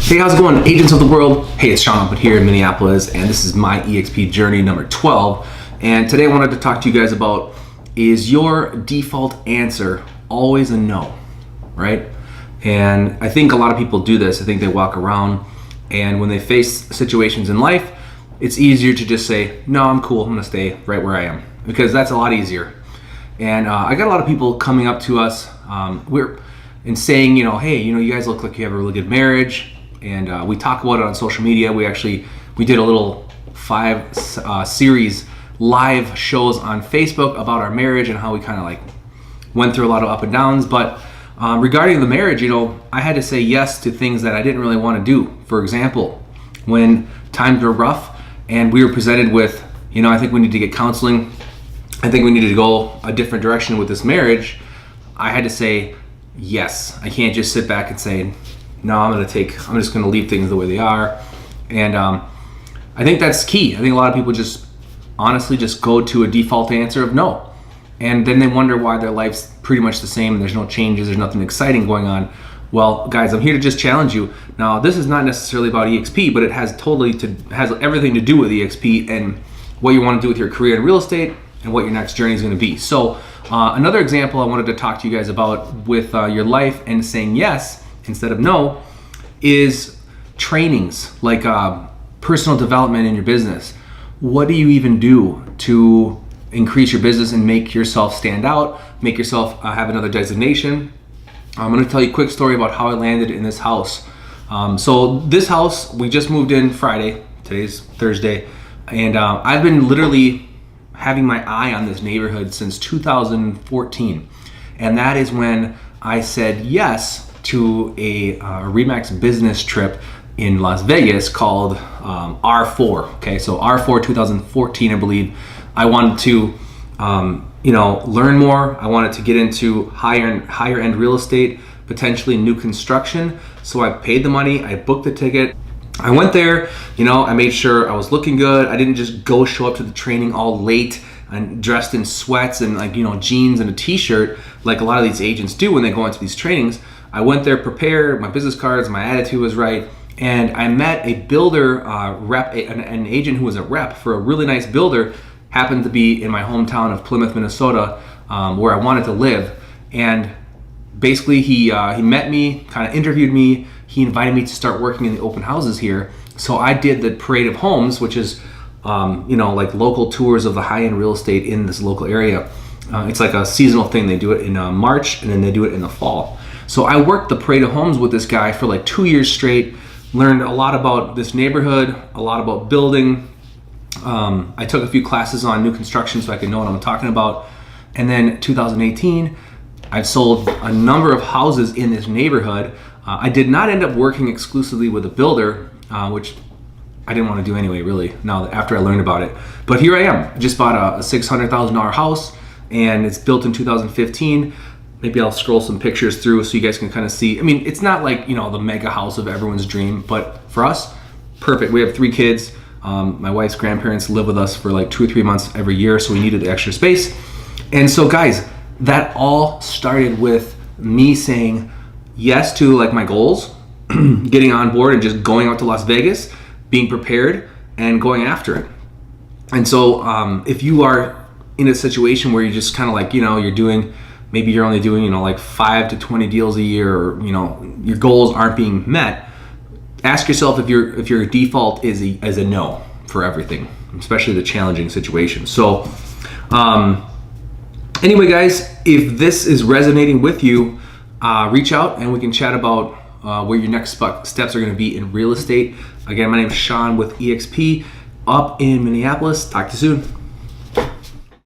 Hey, how's it going, agents of the world? Hey, it's Sean up here in Minneapolis, and this is my EXP journey number 12. And today I wanted to talk to you guys about, is your default answer always a no, right? And I think a lot of people do this. I think they walk around, and when they face situations in life, it's easier to just say, no, I'm cool, I'm gonna stay right where I am, because that's a lot easier. And I got a lot of people coming up to us and saying, hey, you guys look like you have a really good marriage. And we talk about it on social media. We did a little 5-series live shows on Facebook about our marriage and how we kind of like went through a lot of up and downs. But regarding the marriage, I had to say yes to things that I didn't really want to do. For example, when times were rough and we were presented with, I think we need to get counseling, I think we needed to go a different direction with this marriage, I had to say yes. I can't just sit back and say, no, I'm just gonna leave things the way they are. And I think that's key. I think a lot of people just honestly just go to a default answer of no. And then they wonder why their life's pretty much the same and there's no changes, there's nothing exciting going on. Well, guys, I'm here to just challenge you. Now, this is not necessarily about EXP, but it has everything to do with EXP and what you want to do with your career in real estate and what your next journey is gonna be. So another example I wanted to talk to you guys about with your life and saying yes instead of no is trainings, like personal development in your business. What do you even do to increase your business and make yourself stand out, make yourself have another designation? I'm gonna tell you a quick story about how I landed in this house. So this house, we just moved in Friday, today's Thursday, and I've been literally having my eye on this neighborhood since 2014. And that is when I said yes to a Remax business trip in Las Vegas called R4. Okay, so R4 2014, I believe. I wanted to, learn more. I wanted to get into higher end real estate, potentially new construction. So I paid the money. I booked the ticket. I went there. I made sure I was looking good. I didn't just show up to the training all late and dressed in sweats and jeans and a t-shirt like a lot of these agents do when they go into these trainings. I went there prepared, my business cards, my attitude was right, and I met a builder rep, an agent who was a rep for a really nice builder, happened to be in my hometown of Plymouth, Minnesota, where I wanted to live. And basically he met me, kind of interviewed me, he invited me to start working in the open houses here. So I did the Parade of Homes, which is like local tours of the high-end real estate in this local area. It's like a seasonal thing. They do it in March and then they do it in the fall. So I worked the Parade of Homes with this guy for like 2 years straight, learned a lot about this neighborhood, a lot about building. I took a few classes on new construction so I could know what I'm talking about. And then 2018, I've sold a number of houses in this neighborhood. I did not end up working exclusively with a builder, which I didn't want to do anyway, really, now after I learned about it. But here I am, just bought a $600,000 house, and it's built in 2015. Maybe I'll scroll some pictures through so you guys can kind of see. I mean, it's not like, the mega house of everyone's dream, but for us, perfect. We have 3 kids. My wife's grandparents live with us for like 2 or 3 months every year, so we needed the extra space. And so guys, that all started with me saying yes to like my goals, getting on board and just going out to Las Vegas, being prepared and going after it. And so if you are in a situation where you're just kind of like, maybe you're only doing, like 5 to 20 deals a year, or, your goals aren't being met, ask yourself if your default is a no for everything, especially the challenging situations. So anyway, guys, if this is resonating with you, reach out and we can chat about where your next steps are going to be in real estate. Again, my name is Sean with EXP up in Minneapolis. Talk to you soon.